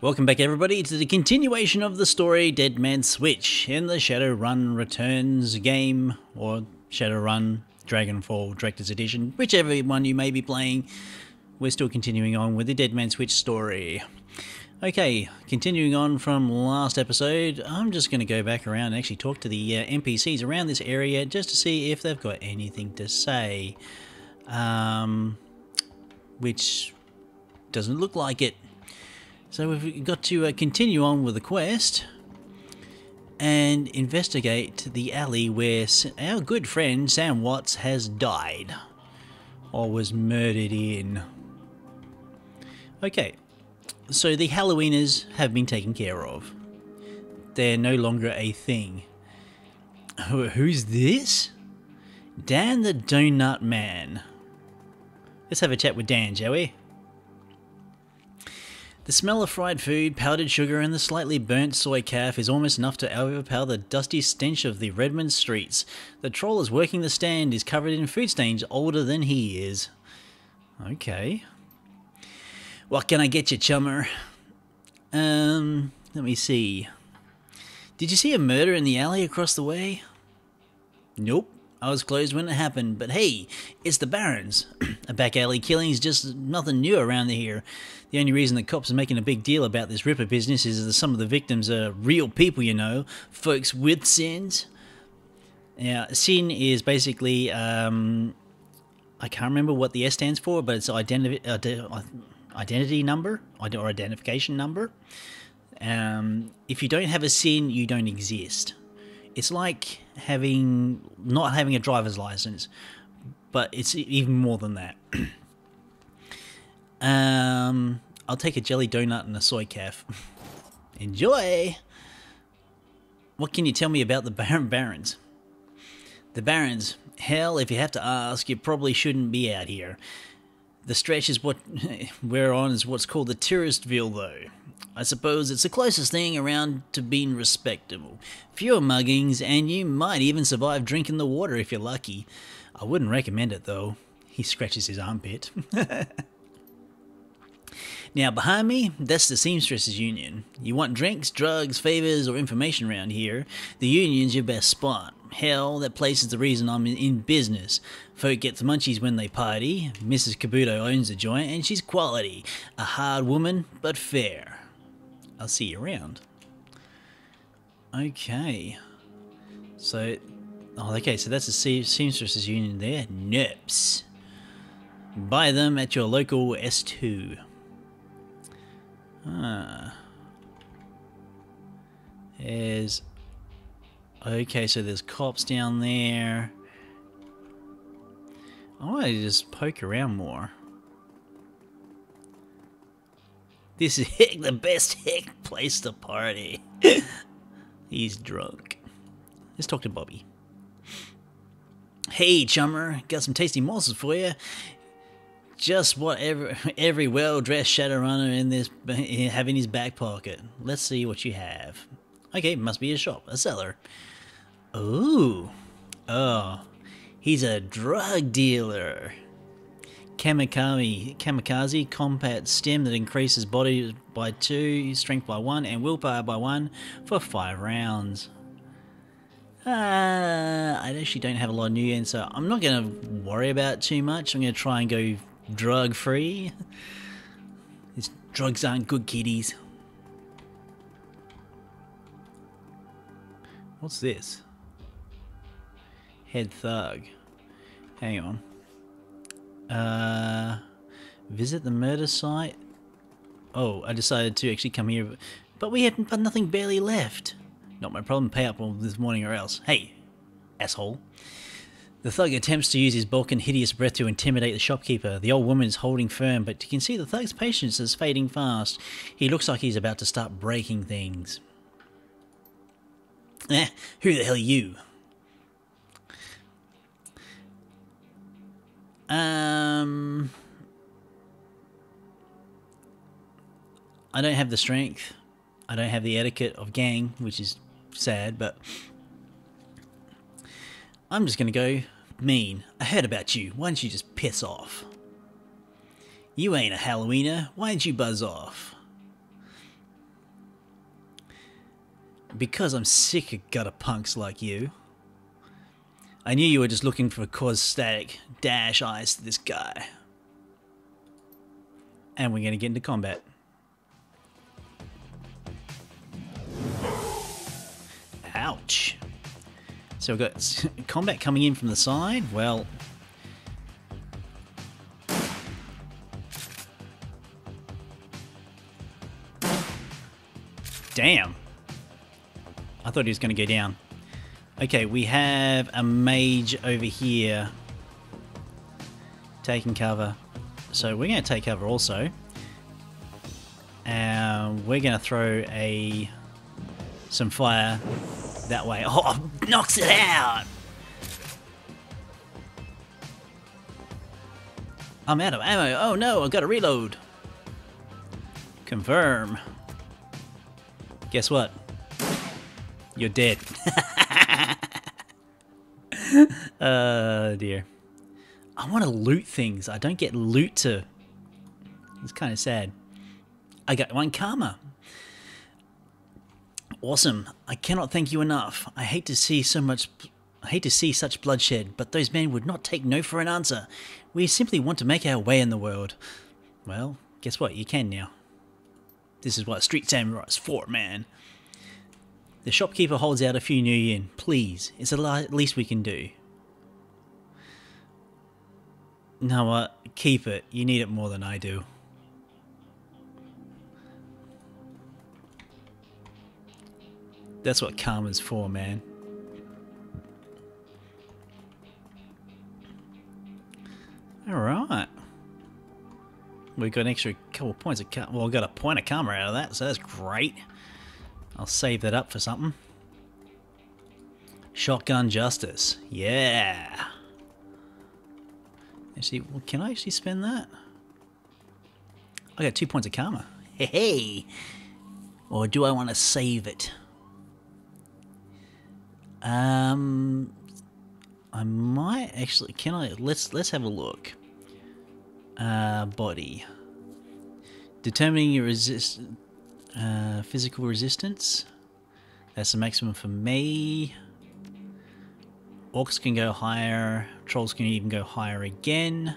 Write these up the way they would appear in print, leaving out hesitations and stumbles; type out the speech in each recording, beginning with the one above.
Welcome back everybody to the continuation of the story Dead Man's Switch in the Shadowrun Returns game, or Shadowrun Dragonfall Director's Edition, whichever one you may be playing. We're still continuing on with the Dead Man's Switch story. Okay, continuing on from last episode, I'm just going to go back around and actually talk to the NPCs around this area just to see if they've got anything to say. Which doesn't look like it. So we've got to continue on with the quest and investigate the alley where our good friend Sam Watts has died, or was murdered in. Okay, so the Halloweeners have been taken care of. They're no longer a thing. Who's this? Dan the Donut Man. Let's have a chat with Dan, shall we? The smell of fried food, powdered sugar, and the slightly burnt soy calf is almost enough to overpower the dusty stench of the Redmond streets. The trawler's working the stand is covered in food stains older than he is. Okay. What can I get you, chummer? Let me see. Did you see a murder in the alley across the way? Nope. I was closed when it happened, but hey, it's the Barons. A back alley killing is just nothing new around here. The only reason the cops are making a big deal about this Ripper business is that some of the victims are real people, you know, folks with sins. Now, sin is basically, I can't remember what the S stands for, but it's identity number, or identification number. If you don't have a sin, you don't exist. It's like not having a driver's license, but it's even more than that. I'll take a jelly donut and a soy calf. Enjoy! What can you tell me about the Barons? The Barons? Hell, if you have to ask, you probably shouldn't be out here. The stretch is what we're on is what's called the Touristville, though. I suppose it's the closest thing around to being respectable. Fewer muggings, and you might even survive drinking the water if you're lucky. I wouldn't recommend it, though. He scratches his armpit. Now, behind me, that's the Seamstresses Union. You want drinks, drugs, favours, or information around here, the Union's your best spot. Hell, that place is the reason I'm in business. Folk get the munchies when they party. Mrs. Kabuto owns the joint, and she's quality. A hard woman, but fair. I'll see you around. Okay. So, so that's the Seamstresses Union there. Nerps. Buy them at your local S2. Okay, so there's cops down there. I want to just poke around more. This is the best place to party. He's drunk. Let's talk to Bobby. Hey, chummer, got some tasty morsels for you. Just what every well-dressed Shadowrunner have in his back pocket. Let's see what you have. Okay, must be a shop, a cellar. Ooh. Oh, he's a drug dealer. Kamikaze combat stim that increases body by 2, strength by 1, and willpower by 1 for 5 rounds. I actually don't have a lot of new ends, so I'm not going to worry about it too much. I'm going to try and go drug-free. These drugs aren't good, kiddies. What's this? Head thug. Hang on. Visit the murder site. Oh, I decided to actually come here, but we had nothing barely left. Not my problem. Pay up this morning or else. Hey, asshole. The thug attempts to use his bulk and hideous breath to intimidate the shopkeeper. The old woman is holding firm, but you can see the thug's patience is fading fast. He looks like he's about to start breaking things. Who the hell are you? I don't have the strength. I don't have the etiquette of gang, which is sad, but I'm just gonna go mean. I heard about you. Why don't you just piss off? You ain't a Halloweener. Why don't you buzz off? Because I'm sick of gutter punks like you. I knew you were just looking for cause static. Dash eyes to this guy. And we're going to get into combat. Ouch. So we've got combat coming in from the side. Well... Damn. I thought he was going to go down. Okay, we have a mage over here taking cover. So we're going to take cover also. And we're going to throw some fire that way. Oh, knocks it out! I'm out of ammo. Oh no, I've got to reload. Confirm. Guess what? You're dead. Dear. I want to loot things. I don't get loot to... It's kind of sad. I got 1 karma. Awesome. I cannot thank you enough. I hate to see such bloodshed, but those men would not take no for an answer. We simply want to make our way in the world. Well, guess what? You can now. This is what Street Samurai's for, man. The shopkeeper holds out a few new yen. Please, it's the least we can do. No, what? Keep it. You need it more than I do. That's what karma's for, man. Alright. We got an extra couple points of karma. Well, I got a point of karma out of that, so that's great. I'll save that up for something. Shotgun Justice. Yeah. Actually, well, can I actually spend that? I got 2 points of karma. Hey, hey. Or do I want to save it? I might actually. Can I? Let's have a look. Body. Determining your physical resistance. That's the maximum for me. Orcs can go higher. Trolls can even go higher again.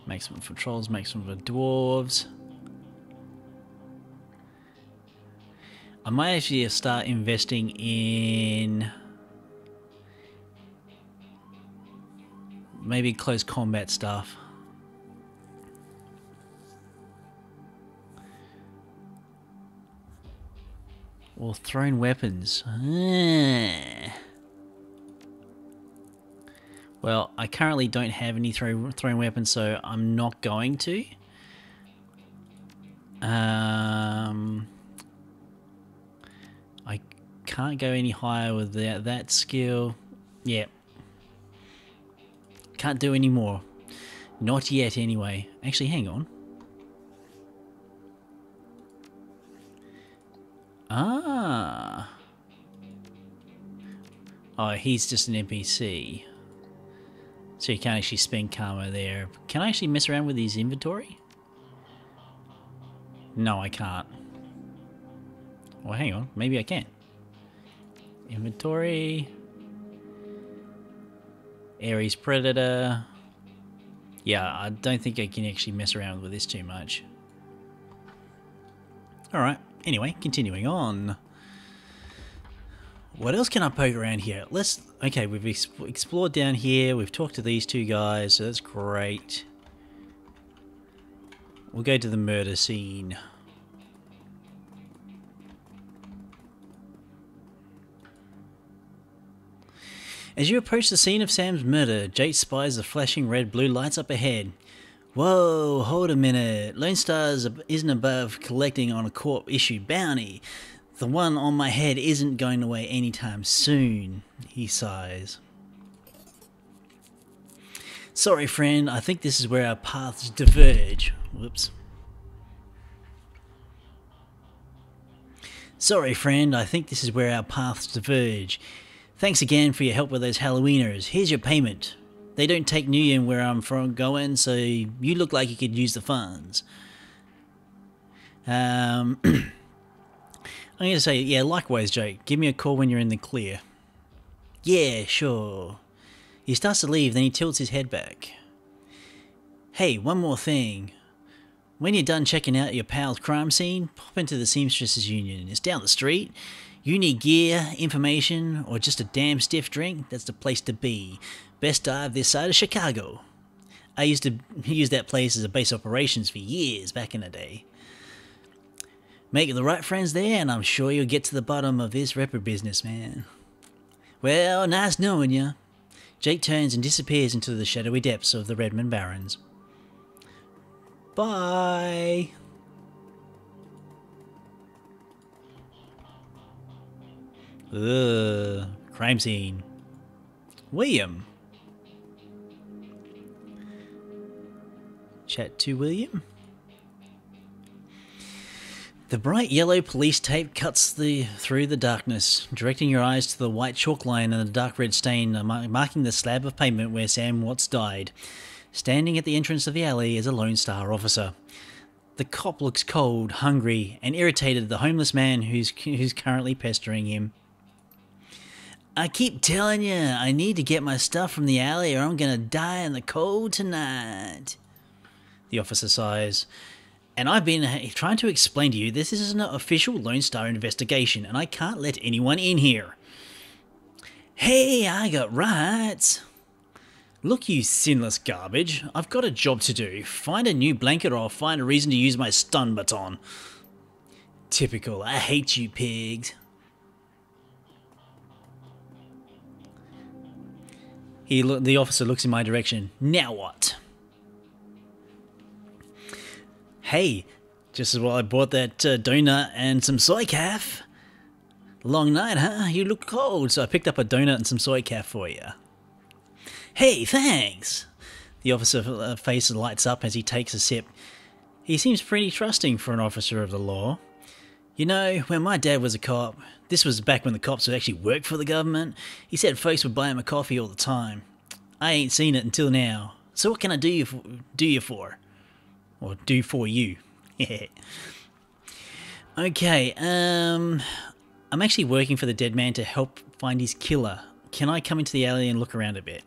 Maximum for trolls, maximum for dwarves. I might actually start investing in maybe close combat stuff. Or thrown weapons. Well, I currently don't have any thrown weapons, so I'm not going to. I can't go any higher with that skill. Yeah. Can't do any more. Not yet, anyway. Actually, hang on. Ah. Oh, he's just an NPC. So you can't actually spend karma there. Can I actually mess around with his inventory? No, I can't. Well, hang on. Maybe I can. Inventory. Ares Predator. Yeah, I don't think I can actually mess around with this too much. Alright. Anyway, continuing on. What else can I poke around here? Okay, we've explored down here. We've talked to these two guys, so that's great. We'll go to the murder scene. As you approach the scene of Sam's murder, Jake spies the flashing red blue lights up ahead. Whoa, hold a minute. Lone Star isn't above collecting on a corp-issued bounty. The one on my head isn't going away anytime soon, he sighs. Sorry, friend, I think this is where our paths diverge. Whoops. Sorry, friend, I think this is where our paths diverge. Thanks again for your help with those Halloweeners. Here's your payment. They don't take New Year where I'm from going, so you look like you could use the funds. I'm going to say, yeah, likewise, Jake. Give me a call when you're in the clear. Yeah, sure. He starts to leave, then he tilts his head back. Hey, one more thing. When you're done checking out your pal's crime scene, pop into the Seamstresses Union. It's down the street. You need gear, information, or just a damn stiff drink? That's the place to be. Best dive this side of Chicago. I used to use that place as a base operations for years back in the day. Make the right friends there, and I'm sure you'll get to the bottom of this repper business, man. Well, nice knowing you. Jake turns and disappears into the shadowy depths of the Redmond Barrens. Bye! Ugh, crime scene. William. Chat to William. The bright yellow police tape cuts through the darkness, directing your eyes to the white chalk line and the dark red stain marking the slab of pavement where Sam Watts died. Standing at the entrance of the alley is a Lone Star officer. The cop looks cold, hungry, and irritated at the homeless man who's currently pestering him. I keep telling you, I need to get my stuff from the alley or I'm gonna die in the cold tonight. The officer sighs. And I've been trying to explain to you this is an official Lone Star investigation and I can't let anyone in here. Hey, I got rights. Look, you sinless garbage. I've got a job to do. Find a new blanket or I'll find a reason to use my stun baton. Typical. I hate you pigs. The officer looks in my direction. Now what? Hey, just as well I bought that donut and some soy calf. Long night, huh? You look cold, so I picked up a donut and some soy calf for you. Hey, thanks! The officer's face lights up as he takes a sip. He seems pretty trusting for an officer of the law. You know, when my dad was a cop, this was back when the cops would actually work for the government, he said folks would buy him a coffee all the time. I ain't seen it until now. So what can I do you for? Or do for you? Okay, I'm actually working for the dead man to help find his killer. Can I come into the alley and look around a bit?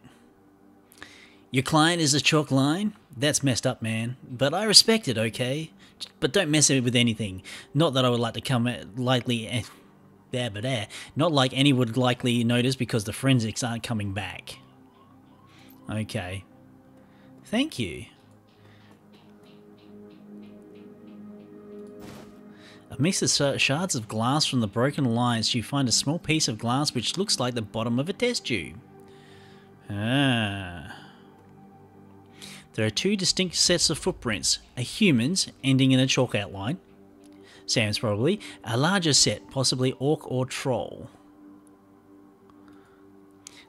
Your client is a chalk line? That's messed up, man. But I respect it, okay? But don't mess it with anything. Not that I would like to come lightly... Not like any would likely notice because the forensics aren't coming back. Okay. Thank you. Amidst the shards of glass from the broken lines, you find a small piece of glass which looks like the bottom of a test tube. Ah. There are two distinct sets of footprints, a human's, ending in a chalk outline. Sam's probably. A larger set, possibly orc or troll.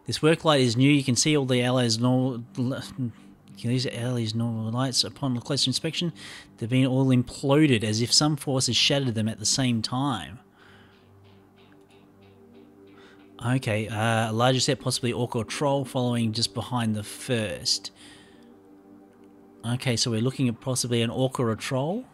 This work light is new, you can see all the alley's normal lights. Upon closer inspection, they've been all imploded as if some force has shattered them at the same time. Okay, a larger set, possibly orc or troll, following just behind the first. Okay, so we're looking at possibly an orc or a troll.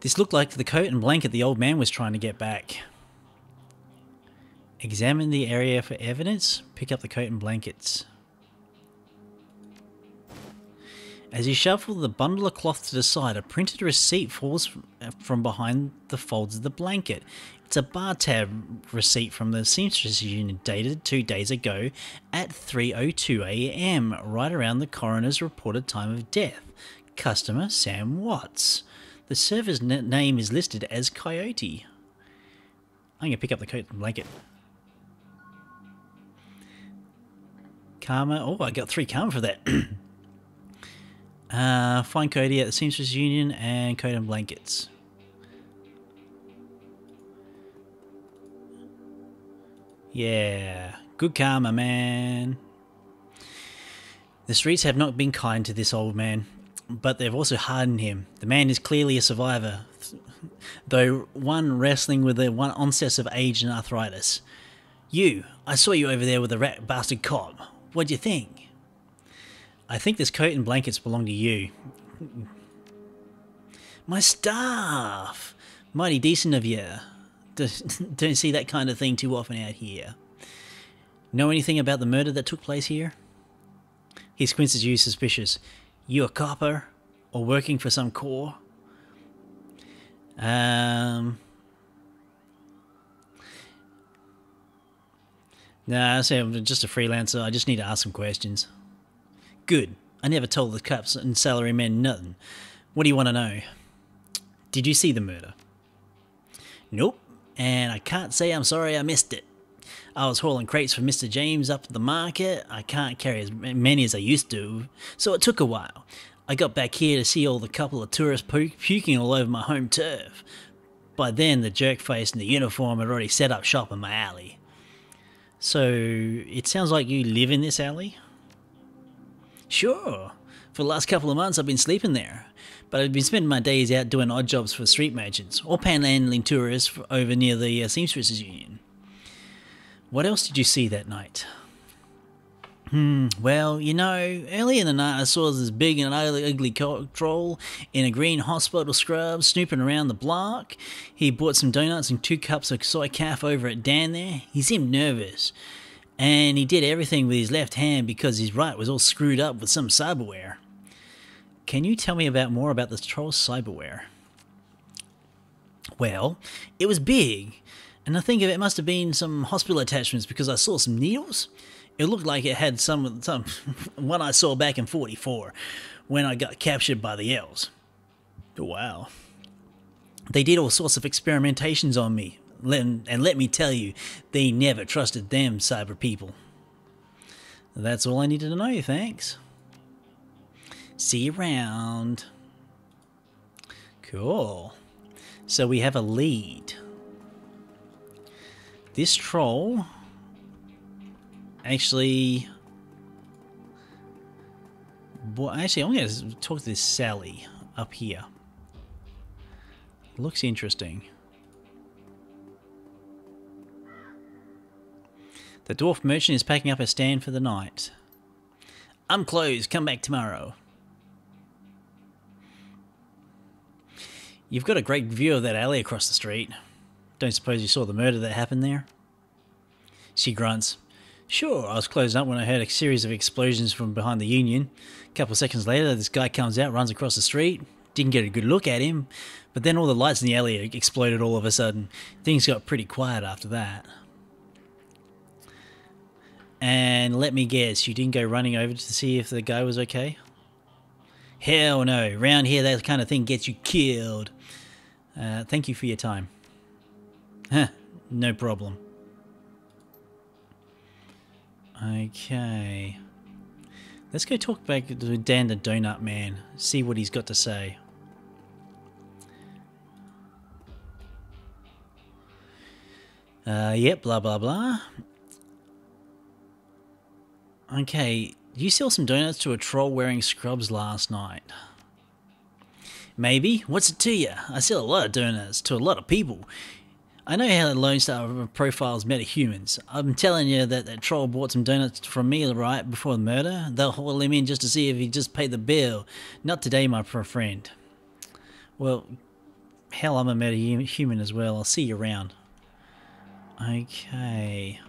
This looked like the coat and blanket the old man was trying to get back. Examine the area for evidence. Pick up the coat and blankets. As you shuffle the bundle of cloth to the side, a printed receipt falls from behind the folds of the blanket. It's a bar tab receipt from the Seamstresses Union dated 2 days ago at 3:02 AM, right around the coroner's reported time of death. Customer Sam Watts. The server's name is listed as Coyote. I'm going to pick up the coat and blanket. Karma. Oh, I got 3 karma for that. Find Cody at the Seamstresses Union and coat and blankets. Yeah. Good karma, man. The streets have not been kind to this old man, but they've also hardened him. The man is clearly a survivor, though one wrestling with the one onset of age and arthritis. I saw you over there with the rat bastard cop. What'd you think? I think this coat and blankets belong to you. My staff! Mighty decent of you. Don't see that kind of thing too often out here. Know anything about the murder that took place here? He squints at you, suspicious. You a copper? Or working for some corps? Nah, I say I'm just a freelancer. I just need to ask some questions. Good. I never told the cops and salarymen nothing. What do you want to know? Did you see the murder? Nope. And I can't say I'm sorry I missed it. I was hauling crates for Mr. James up at the market. I can't carry as many as I used to, so it took a while. I got back here to see all the couple of tourists puking all over my home turf. By then, the jerk-face in the uniform had already set up shop in my alley. So, it sounds like you live in this alley? Sure. For the last couple of months I've been sleeping there. But I've been spending my days out doing odd jobs for street merchants, or panhandling tourists over near the Seamstresses Union. What else did you see that night? Well, you know, early in the night I saw this big and ugly troll in a green hospital scrub snooping around the block. He bought some donuts and 2 cups of soy calf over at Dan there. He seemed nervous. And he did everything with his left hand because his right was all screwed up with some cyberware. Can you tell me more about this troll's cyberware? Well, it was big. And I think it must have been some hospital attachments because I saw some needles. It looked like it had some one I saw back in 44 when I got captured by the elves. Wow. They did all sorts of experimentations on me. And let me tell you, they never trusted them cyber people. That's all I needed to know, thanks. See you around. Cool. So we have a lead. This troll actually... Well, actually, I'm going to talk to this Sally up here. Looks interesting. The dwarf merchant is packing up a stand for the night. I'm closed. Come back tomorrow. You've got a great view of that alley across the street. Don't suppose you saw the murder that happened there? She grunts. Sure, I was closed up when I heard a series of explosions from behind the Union. A couple of seconds later, this guy comes out, runs across the street. Didn't get a good look at him, but then all the lights in the alley exploded all of a sudden. Things got pretty quiet after that. And let me guess, you didn't go running over to see if the guy was okay? Hell no, round here that kind of thing gets you killed. Thank you for your time. Huh, no problem. Okay. Let's go talk back to Dan the Donut Man, see what he's got to say. Yep, blah blah blah. Okay, you sell some donuts to a troll wearing scrubs last night. Maybe. What's it to you? I sell a lot of donuts to a lot of people. I know how the Lone Star profiles metahumans. I'm telling you that that troll bought some donuts from me right before the murder. They'll haul him in just to see if he just paid the bill. Not today, my friend. Well, hell, I'm a metahuman as well. I'll see you around. Okay.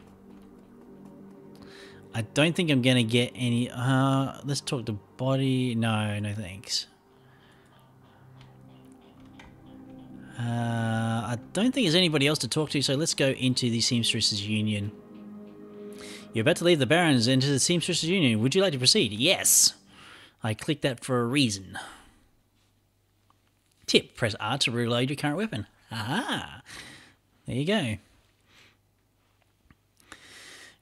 I don't think I'm going to get any... let's talk to body... No, no thanks. I don't think there's anybody else to talk to, so let's go into the Seamstresses Union. You're about to leave the Barrens into the Seamstresses Union. Would you like to proceed? Yes! I clicked that for a reason. Tip, press R to reload your current weapon. Aha! There you go.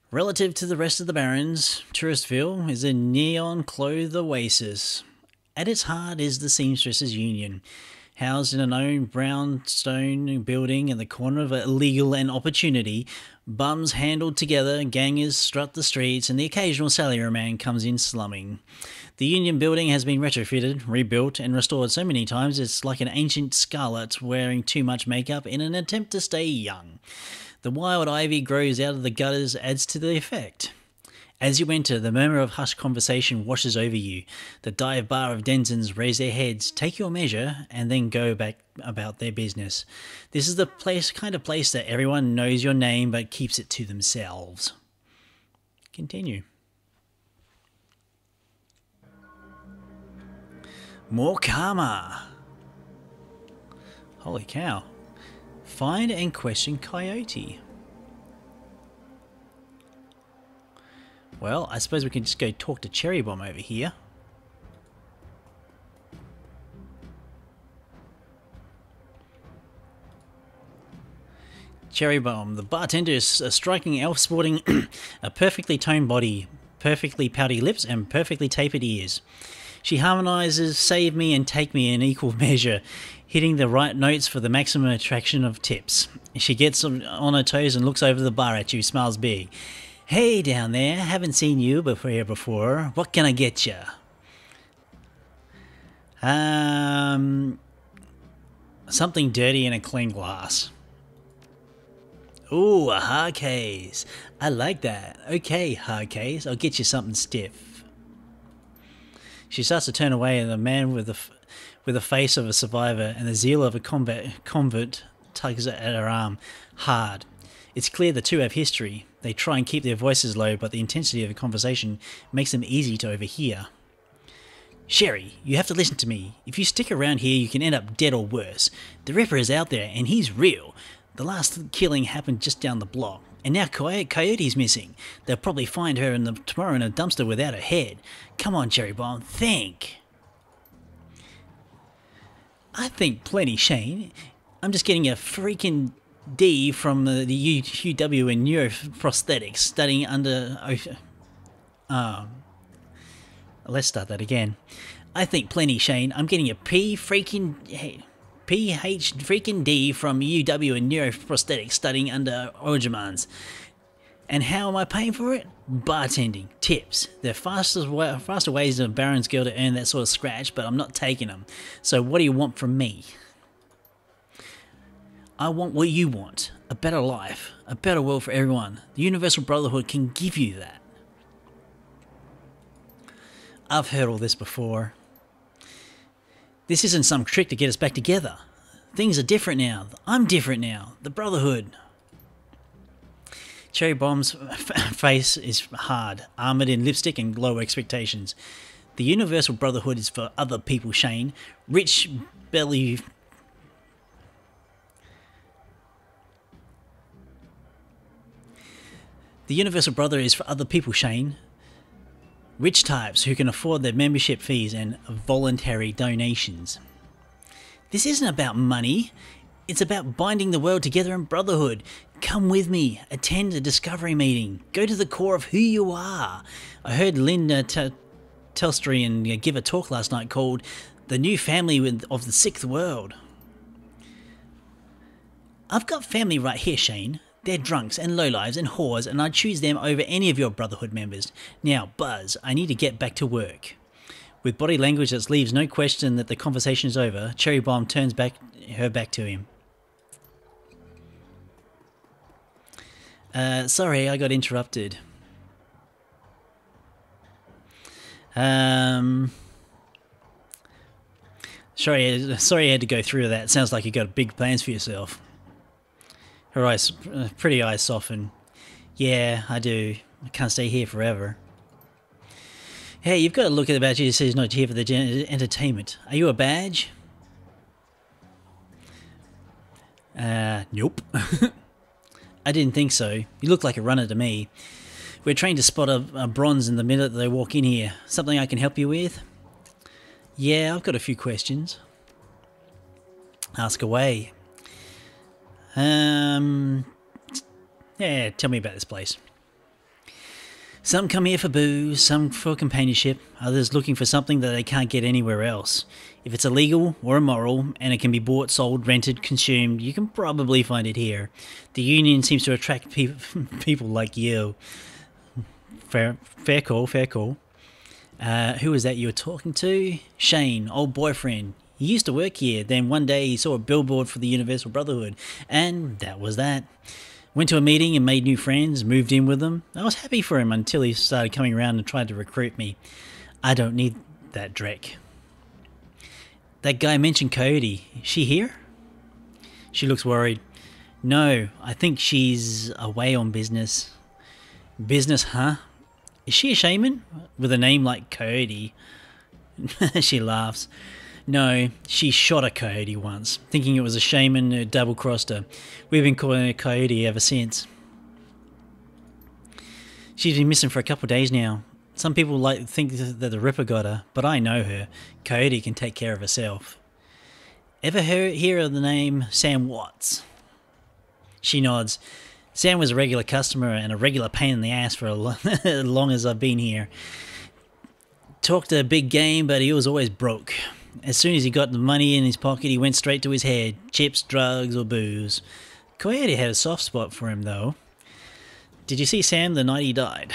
Relative to the rest of the Barrens, Touristville is a neon-clothed oasis. At its heart is the Seamstresses Union, housed in an own brownstone building in the corner of illegal and opportunity. Bums handled together, gangers strut the streets, and the occasional salaryman comes in slumming. The Union building has been retrofitted, rebuilt, and restored so many times it's like an ancient scarlet wearing too much makeup in an attempt to stay young. The wild ivy grows out of the gutters adds to the effect. As you enter, the murmur of hushed conversation washes over you. The dive bar of denizens raise their heads, take your measure, and then go back about their business. This is the kind of place that everyone knows your name but keeps it to themselves. Continue. More karma. Holy cow. Find and question Coyote. Well, I suppose we can just go talk to Cherry Bomb over here. Cherry Bomb. The bartender is a striking elf sporting a perfectly toned body, perfectly pouty lips, and perfectly tapered ears. She harmonizes save me and take me in equal measure, hitting the right notes for the maximum attraction of tips. She gets on her toes and looks over the bar at you, smiles big. Hey down there, haven't seen you before. What can I get you? Something dirty in a clean glass. Ooh, a hard case. I like that. Okay, hard case, I'll get you something stiff. She starts to turn away, and the man with the face of a survivor and the zeal of a convert tugs at her arm hard. It's clear the two have history. They try and keep their voices low, but the intensity of the conversation makes them easy to overhear. Sherry, you have to listen to me. If you stick around here, you can end up dead or worse. The Ripper is out there, and he's real. The last killing happened just down the block, and now Coyote's missing. They'll probably find her tomorrow in a dumpster without her head. Come on, Cherry Bomb, think. I think plenty, Shane. I'm just getting a freaking D from the UW in neuroprosthetics, studying under... let's start that again. I think plenty, Shane. I'm getting a PH freaking D from UW in neuroprosthetics, studying under Orgemans. And how am I paying for it? Bartending, tips. There are faster ways of Baron's girl to earn that sort of scratch, but I'm not taking them. So what do you want from me? I want what you want. A better life. A better world for everyone. The Universal Brotherhood can give you that. I've heard all this before. This isn't some trick to get us back together. Things are different now. I'm different now. The Brotherhood. Cherry Bomb's face is hard, armoured in lipstick and low expectations. The Universal Brotherhood is for other people, Shane. Rich belly... The Universal Brotherhood is for other people, Shane. Rich types who can afford their membership fees and voluntary donations. This isn't about money. It's about binding the world together in brotherhood. Come with me. Attend a discovery meeting. Go to the core of who you are. I heard Linda Telstrian give a talk last night called The New Family of the Sixth World. I've got family right here, Shane. They're drunks and lowlives and whores, and I'd choose them over any of your Brotherhood members. Now, Buzz, I need to get back to work. With body language that leaves no question that the conversation is over, Cherry Bomb turns her back to him. Sorry, I got interrupted. Sorry I had to go through that. Sounds like you got big plans for yourself. Her eyes, pretty eyes soften. Yeah, I do. I can't stay here forever. Hey, you've got to look at about you. It says not here for the entertainment. Are you a badge? Nope. I didn't think so. You look like a runner to me. We're trained to spot a bronze in the minute they walk in here. Something I can help you with? Yeah, I've got a few questions. Ask away. Yeah, tell me about this place. Some come here for booze, some for companionship, others looking for something that they can't get anywhere else. If it's illegal or immoral, and it can be bought, sold, rented, consumed, you can probably find it here. The Union seems to attract people like you. Fair call, fair call. Who was that you were talking to? Shane, old boyfriend. He used to work here, then one day he saw a billboard for the Universal Brotherhood, and that was that. Went to a meeting and made new friends, moved in with them. I was happy for him until he started coming around and tried to recruit me. I don't need that Drek. That guy mentioned Coyote. Is she here? She looks worried. No, I think she's away on business. Business, huh? Is she a shaman? With a name like Coyote? She laughs. No, she shot a coyote once, thinking it was a shaman who double-crossed her. We've been calling her Coyote ever since. She's been missing for a couple of days now. Some people think that the Ripper got her, but I know her. Coyote can take care of herself. Ever hear of the name Sam Watts? She nods. Sam was a regular customer and a regular pain in the ass for as long as I've been here. Talked a big game, but he was always broke. As soon as he got the money in his pocket, he went straight to his head. Chips, drugs, or booze. Coyote had a soft spot for him, though. Did you see Sam the night he died?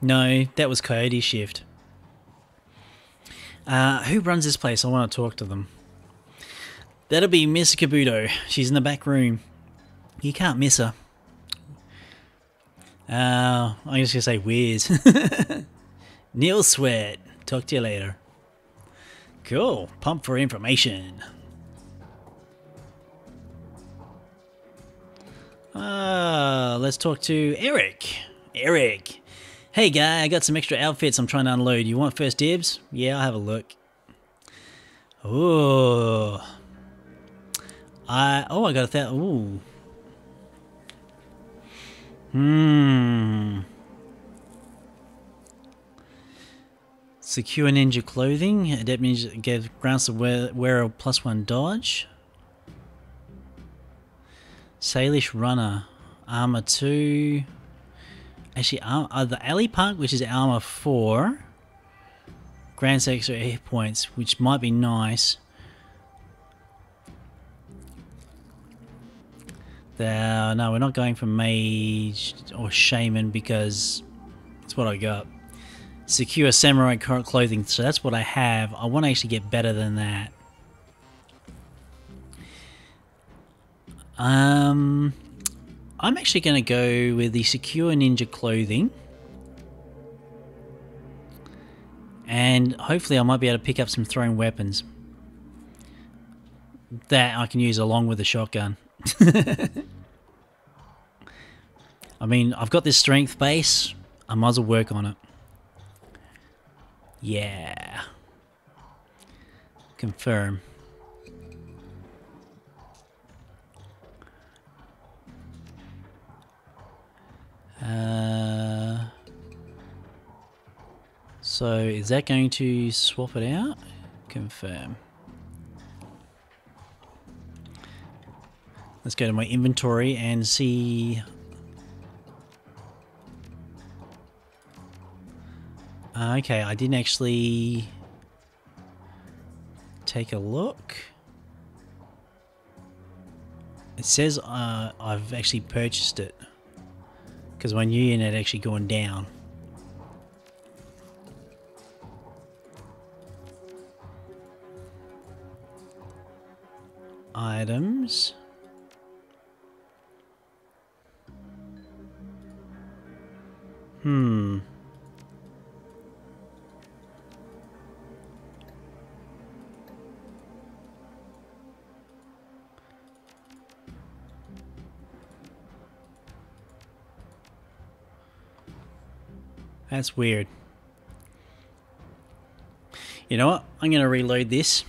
No, that was Coyote's shift. Who runs this place? I want to talk to them. That'll be Miss Kabuto. She's in the back room. You can't miss her. I'm just going to say Wiz. Neil Sweat. Talk to you later. Cool. Pump for information. Let's talk to Eric. Eric. Hey guy, I got some extra outfits I'm trying to unload. You want first dibs? Yeah, I'll have a look. Ooh. I got a thousand. Ooh. Secure ninja clothing. Adept ninja gave grants the wearer +1 dodge. Salish runner. Armor 2. Actually, the alley punk, which is armor 4. Grants extra hit points, which might be nice. No, we're not going for mage or shaman because that's what I got. Secure samurai clothing, so that's what I have. I want to actually get better than that. I'm actually going to go with the secure ninja clothing. And hopefully I might be able to pick up some thrown weapons. That I can use along with the shotgun. I mean, I've got this strength base. I might as well work on it. Yeah. Confirm. So is that going to swap it out? Confirm. Let's go to my inventory and see. Okay, I didn't actually take a look. It says I've actually purchased it because my new unit had actually gone down. Items. That's weird. You know what? I'm going to reload this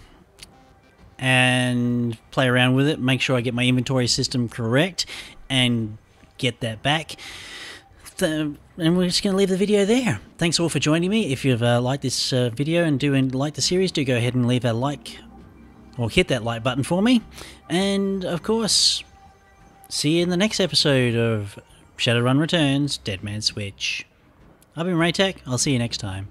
and play around with it, make sure I get my inventory system correct and get that back. And we're just going to leave the video there. Thanks all for joining me. If you've liked this video and like the series, do go ahead and leave a like or hit that like button for me. And of course, see you in the next episode of Shadowrun Returns, Dead Man's Switch. I've been Raetac. I'll see you next time.